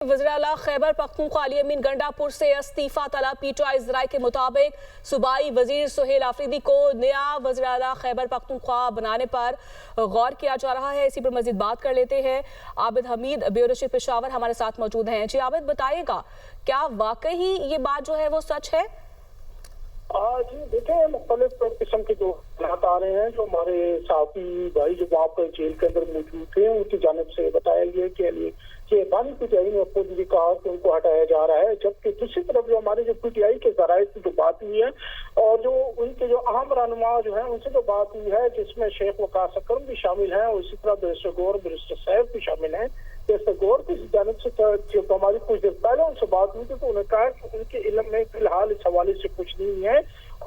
वज़ीर-ए-आला खैबर पख्तूनख्वा अली अमीन गंडापुर से इस्तीफा तलब। पीटीआई ज़राए के मुताबिक सूबाई वजीर सुहेल आफरीदी को नया वज़ीर-ए-आला खैबर पख्तूनख्वा बनाने पर गौर किया जा रहा है। इसी पर मजीद बात कर लेते हैं। आबिद हमीद ब्यूरो चीफ पेशावर हमारे साथ मौजूद हैं। जी आबिद, बताइएगा क्या वाकई ये बात जो है वो सच है? जी देखें, मुख्तलिफ किस्म के जो हालात आ रहे हैं, जो हमारे साथी भाई जो वहाँ पर जेल के अंदर मौजूद थे उनकी जानिब से बताया गया कि बानी पीटीआई ने खुद भी कहा कि उनको हटाया जा रहा है, जबकि दूसरी तरफ जो हमारे जो पीटीआई के ज़राए की जो बात हुई है और जो उनके जो अहम रहनुमा जो है उनसे जो बात हुई है, जिसमें शेख वकास अकरम भी शामिल हैं और इसी तरह बैरिस्टर गौर बैरिस्टर सैफ भी शामिल हैं। बैरिस्टर गौर की जानिब से जब हमारी कुछ देर पहले उनसे बात हुई थी तो उन्होंने कहा कि उनके इल्म में फिलहाल इस हवाले से कुछ नहीं है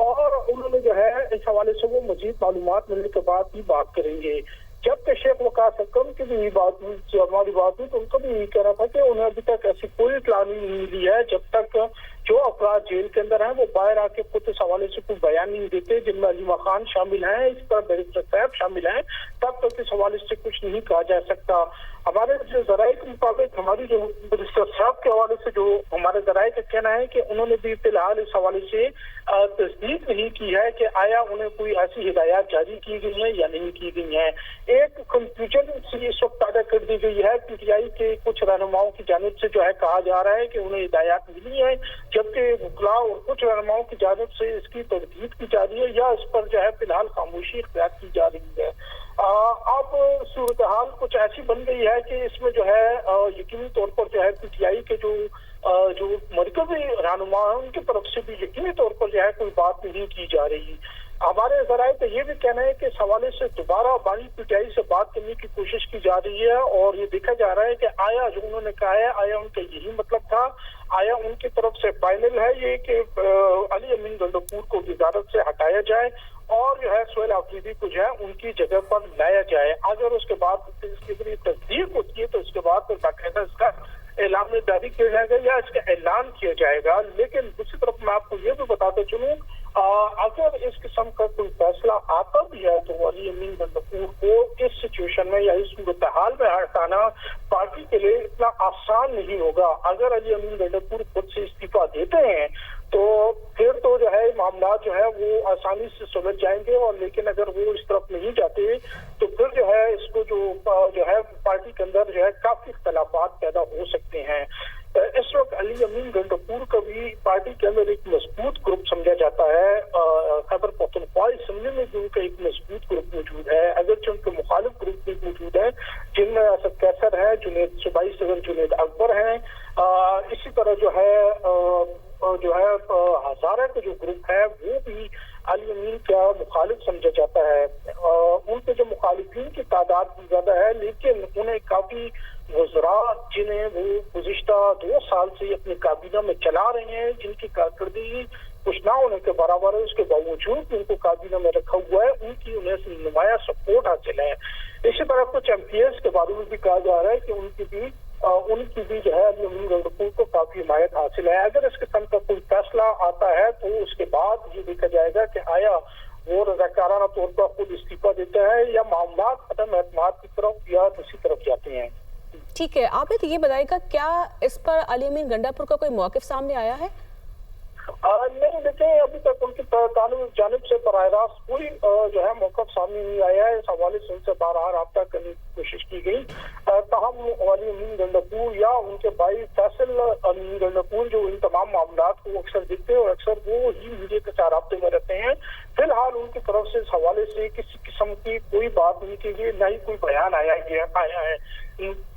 और उन्होंने जो है इस हवाले से वो मजीद मालूमात मिलने के बाद ही बात करेंगे। जबकि शेख वकास अकरम की भी बात हुई, हमारी बात हुई तो उनका भी यही कहना था कि उन्हें अभी तक ऐसी कोई इत्तला नहीं मिली है जब तक जो अफराद जेल के अंदर हैं वो बाहर आके खुद इस हवाले से कोई बयान नहीं देते, जिनमें अलीमा खान शामिल हैं, इस पर बैरिस्टर साहब शामिल हैं, तब तक इस हवाले से कुछ नहीं कहा जा सकता। हमारे जो ज़राए के मुताबिक हमारी जो बैरिस्टर साहब के हवाले से जो हमारे ज़राए का कहना है कि उन्होंने भी फिलहाल इस हवाले से तस्दीक नहीं की है कि आया उन्हें कोई ऐसी हिदायत जारी की गई है या नहीं की गई है। एक कंफ्यूजन सी इस वक्त पैदा कर दी गई है। पीटीआई के कुछ रहनुमाओं की जानिब से जो है कहा जा रहा है कि उन्हें हिदायत मिली है, जबकि वकला और कुछ रहनुमाओं की जानिब से इसकी तजदीद की जा रही है या इस पर जो है फिलहाल खामोशी इख्तियार की जा रही है। अब सूरत हाल कुछ ऐसी बन गई है कि इसमें जो है यकीनी तौर पर जो है पीटीआई के जो मरकजी रहनुमा है उनकी तरफ से भी यकीनी तौर पर जो है कोई बात नहीं की जा रही। हमारे ज़राए तो ये भी कहना है कि इस हवाले से दोबारा बानी पीटीआई से बात करने की कोशिश की जा रही है और ये देखा जा रहा है कि आया जो उन्होंने कहा है आया उनका यही मतलब था, आया उनकी तरफ से फाइनल है ये कि अली अमीन गंडापुर को वज़ारत से हटाया जाए और जो है सुहेल आफरीदी को जो है उनकी जगह पर लाया जाए। अगर उसके बाद इसके लिए तस्दीक होती है तो उसके बाद फिर बाकायदा इसका ऐलान जारी किया जाएगा या इसका ऐलान किया जाएगा। लेकिन दूसरी तरफ मैं आपको ये भी बताते चलूं, अगर इस किस्म का कोई फैसला आता भी है तो अली अमीन गंडापुर को इस सिचुएशन में या इस सूरत हाल में हटाना पार्टी के लिए इतना आसान नहीं होगा। अगर अली अमीन गंडापुर खुद से इस्तीफा देते हैं तो फिर तो जो है मामला जो है वो आसानी से सुलझ जाएंगे और लेकिन अगर वो इस तरफ नहीं जाते तो फिर जो है इसको जो है पार्टी के अंदर जो है काफी इख्तलाफात पैदा हो सकते हैं। इस वक्त अली अमीन गंडापुर का भी पार्टी के अंदर एक मजबूत ग्रुप समझा जाता है। खैबर पख्तूनख्वा असम्बली में भी उनका एक मजबूत ग्रुप मौजूद है, अगरचे उनके मुखालिफ ग्रुप भी मौजूद है जिनमें असद कैसर है, जुनेद सूबाई सदर जुनेद अकबर हैं, इसी तरह जो है हजारा का जो ग्रुप है वो भी अली अमीन का मुखालिफ समझा जाता है। उनके जो मुखालिफिन की तादाद भी ज्यादा है, लेकिन उन्हें काफी वज़रा जिन्हें वो गुज़िश्ता 2 साल से अपनी काबीना में चला रहे हैं, जिनकी कारकर्दगी कुछ ना होने के बराबर है, उसके बावजूद उनको काबीना में रखा हुआ है, उनकी उन्हें नुमाया सपोर्ट हासिल है। इसी तरह कुछ एमपीएस के बारे में भी कहा जा रहा है कि उनकी भी जो है अली अमीन गंडापुर को काफी हिमायत हासिल है। अगर इस किस्म का कोई फैसला आता है तो उसके बाद ये देखा जाएगा कि आया वो रज़ाकाराना तौर पर खुद इस्तीफा देता है या मामला अदम एतमाद की तरफ या दूसरी तरफ जाते हैं। ठीक है, आप ये बताइएगा क्या इस पर अली अमीन गंडापुर का कोई मौक़िफ़ सामने आया है? नहीं, देखें अभी तक उनकी जानिब से बराह रास्त कोई जो है मौक़िफ़ सामने नहीं आया है। इस हवाले से उनसे बारहा राब्ता करने की कोशिश की गई, तहम अली अमीन गंडापुर या उनके भाई फैसल अमीन गंडापुर जो इन तमाम मामलात को अक्सर देखते हैं और अक्सर वो ही मीडिया के साथ राब्ते में रहते हैं, फिलहाल उनकी तरफ से इस हवाले से किसी किस्म की कोई बात नहीं की गई, न ही कोई बयान आया है।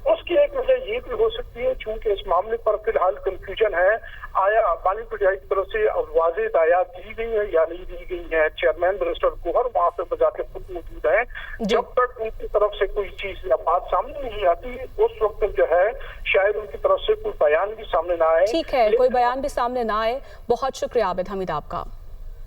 उसकी एक वजह ये भी हो सकती है चूंकि इस मामले पर फिलहाल कंफ्यूजन है, आया बानी पीटीआई की तरफ से वाज़ेह हिदायत दी गई है या नहीं दी गई है। चेयरमैन बैरिस्टर गौहर वहाँ पे बजाते खुद मौजूद है, जब तक उनकी तरफ से कोई चीज या बात सामने नहीं आती उस वक्त जो है शायद उनकी तरफ से कोई बयान भी सामने ना आए। ठीक है, कोई बयान भी सामने ना आए। बहुत शुक्रिया आबिद हमीद आपका।